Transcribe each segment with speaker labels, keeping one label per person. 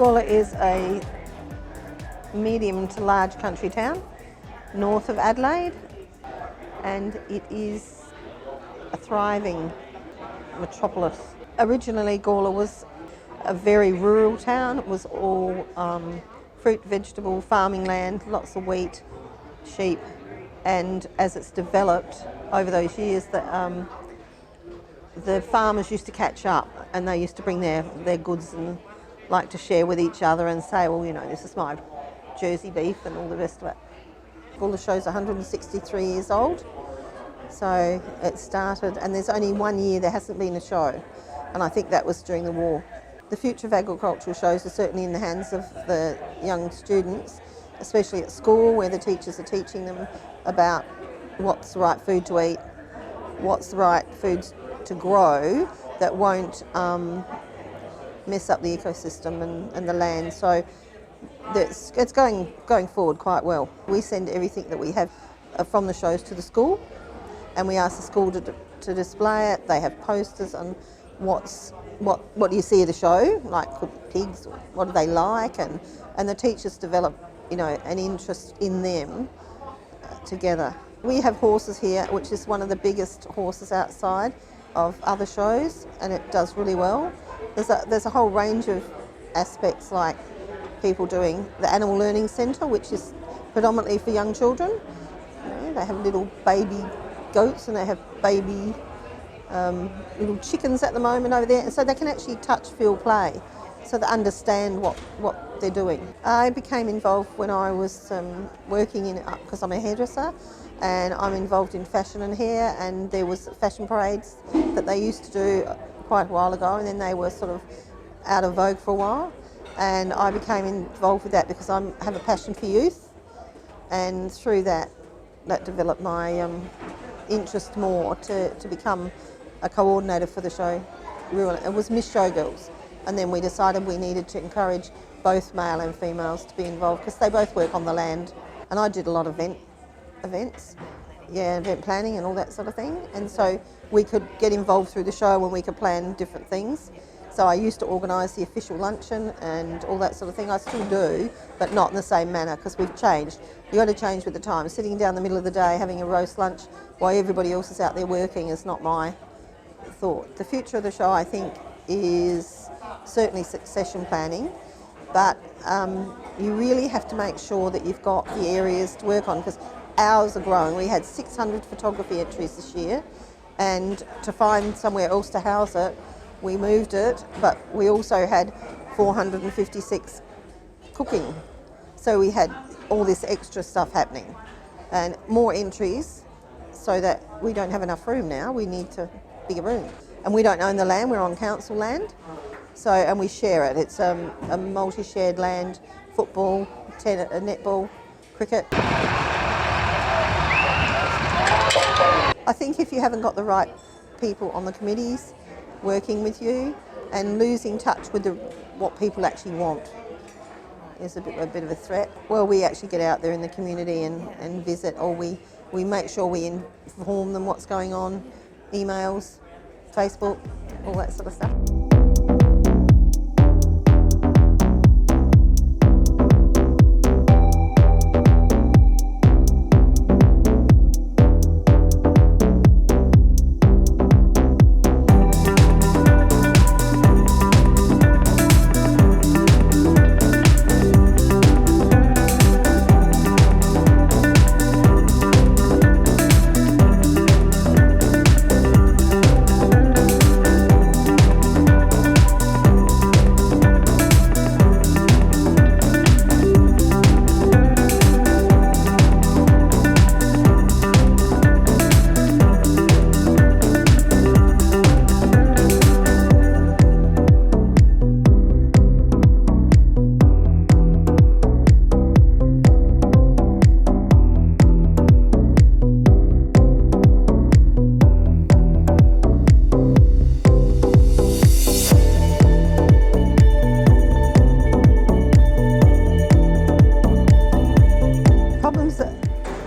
Speaker 1: Gawler is a medium to large country town north of Adelaide, and it is a thriving metropolis. Originally Gawler was a very rural town. It was all fruit, vegetable, farming land, lots of wheat, sheep, and as it's developed over those years, the farmers used to catch up and they used to bring their goods and like to share with each other and say, well, you know, this is my Jersey beef and all the rest of it. Gawler Show's 163 years old, so it started, and there's only 1 year there hasn't been a show, and I think that was during the war. The future of agricultural shows are certainly in the hands of the young students, especially at school, where the teachers are teaching them about what's the right food to eat, what's the right foods to grow that won't mess up the ecosystem and the land. So it's going forward quite well. We send everything that we have from the shows to the school, and we ask the school to display it. They have posters on what do you see at the show, like pigs, what do they like, and the teachers develop, you know, an interest in them together. We have horses here, which is one of the biggest horses outside of other shows, and it does really well. There's a whole range of aspects, like people doing the Animal Learning Centre, which is predominantly for young children. You know, they have little baby goats and they have baby little chickens at the moment over there, and so they can actually touch, feel, play, so they understand what they're doing. I became involved when I was working in, because I'm a hairdresser, and I'm involved in fashion and hair, and there was fashion parades that they used to do quite a while ago, and then they were sort of out of vogue for a while, and I became involved with that because I have a passion for youth, and through that developed my interest more to become a coordinator for the show. It was Miss Showgirls, and then we decided we needed to encourage both male and females to be involved because they both work on the land, and I did a lot of events, event planning and all that sort of thing, and so we could get involved through the show and we could plan different things. So I used to organise the official luncheon and all that sort of thing. I still do, but not in the same manner because we've changed. You've got to change with the times. Sitting down the middle of the day having a roast lunch while everybody else is out there working is not my thought. The future of the show, I think, is certainly succession planning, but you really have to make sure that you've got the areas to work on because ours are growing. We had 600 photography entries this year, and to find somewhere else to house it, we moved it, but we also had 456 cooking. So we had all this extra stuff happening and more entries, so that we don't have enough room now. We need a bigger room. And we don't own the land, we're on council land. So, and we share it. It's a multi-shared land, football, netball, cricket. I think if you haven't got the right people on the committees working with you and losing touch with what people actually want is a bit of a threat. Well, we actually get out there in the community and visit, or we make sure we inform them what's going on, emails, Facebook, all that sort of stuff.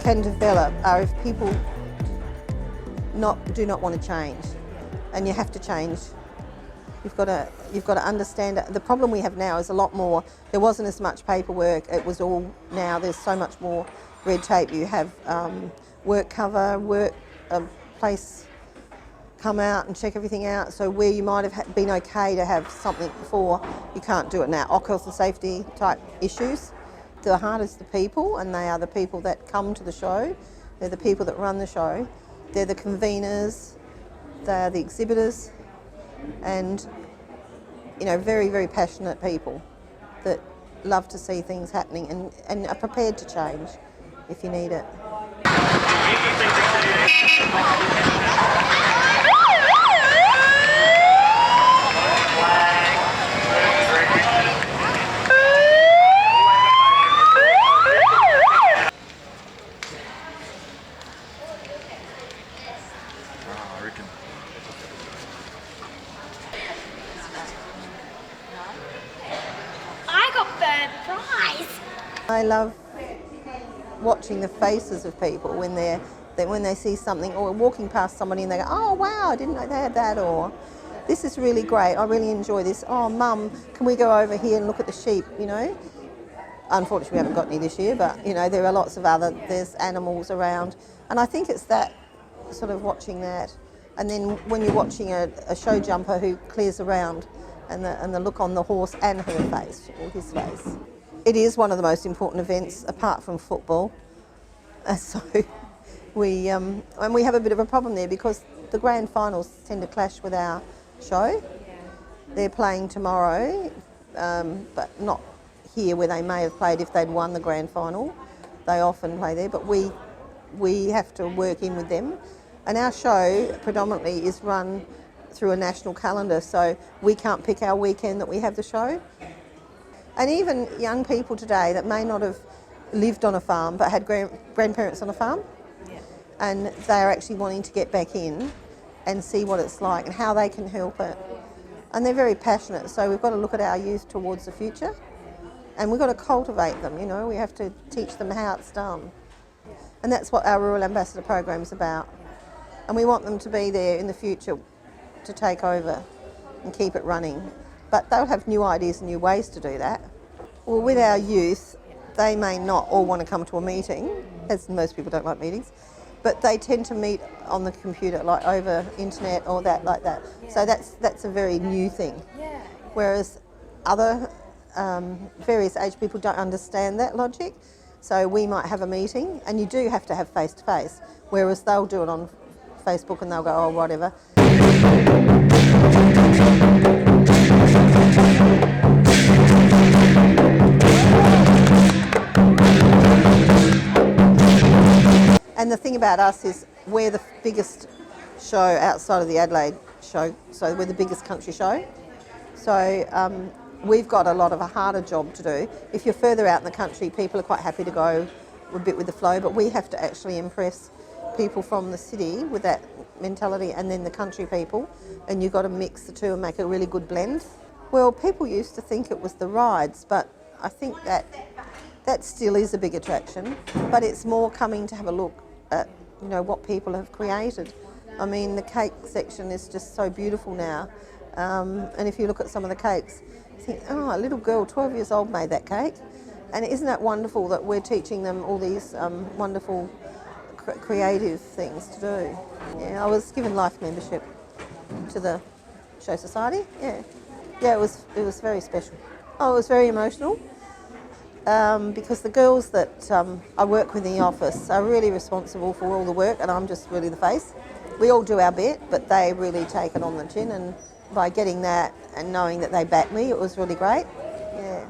Speaker 1: Can develop are if people do not want to change, and you have to change You've got to understand it. The problem we have now is a lot more. There wasn't as much paperwork. It was all now. There's so much more red tape. You have work cover, place come out and check everything out. So where you might have been okay to have something before, you can't do it now. Health and safety type issues. The hardest the people, and they are the people that come to the show. They're the people that run the show. They're the conveners. They are the exhibitors. And, you know, very, very passionate people that love to see things happening and are prepared to change if you need it. I love watching the faces of people when they see something or walking past somebody and they go, oh wow, I didn't know they had that, or this is really great, I really enjoy this, oh mum, can we go over here and look at the sheep, you know. Unfortunately we haven't got any this year, but you know, there are lots of there's animals around, and I think it's that sort of watching that. And then when you're watching a show jumper who clears around and the look on the horse and her face, or his face. It is one of the most important events apart from football. So we have a bit of a problem there because the grand finals tend to clash with our show. They're playing tomorrow, but not here where they may have played if they'd won the grand final. They often play there, but we have to work in with them. And our show predominantly is run through a national calendar, so we can't pick our weekend that we have the show. And even young people today that may not have lived on a farm but had grandparents on a farm, and they're actually wanting to get back in and see what it's like and how they can help it. And they're very passionate, so we've got to look at our youth towards the future, and we've got to cultivate them, you know, we have to teach them how it's done. And that's what our Rural Ambassador program is about. And we want them to be there in the future to take over and keep it running. But they'll have new ideas and new ways to do that. Well, with our youth, they may not all want to come to a meeting, as most people don't like meetings, but they tend to meet on the computer, like over internet or that, like that. So that's a very new thing. Whereas other various age people don't understand that logic. So we might have a meeting, and you do have to have face-to-face, whereas they'll do it on Facebook and they'll go, oh, whatever. And the thing about us is we're the biggest show outside of the Adelaide show, so we're the biggest country show. So we've got a lot of a harder job to do. If you're further out in the country, people are quite happy to go a bit with the flow, but we have to actually impress people from the city with that mentality and then the country people, and you've got to mix the two and make a really good blend. Well, people used to think it was the rides, but I think that still is a big attraction, but it's more coming to have a look at, you know, what people have created. I mean, the cake section is just so beautiful now, and if you look at some of the cakes, you think, oh, a little girl, 12 years old, made that cake. And isn't that wonderful that we're teaching them all these wonderful creative things to do? Yeah, I was given life membership to the Show Society. Yeah, it was very special. Oh, it was very emotional because the girls that I work with in the office are really responsible for all the work, and I'm just really the face. We all do our bit, but they really take it on the chin, and by getting that and knowing that they back me, it was really great. Yeah.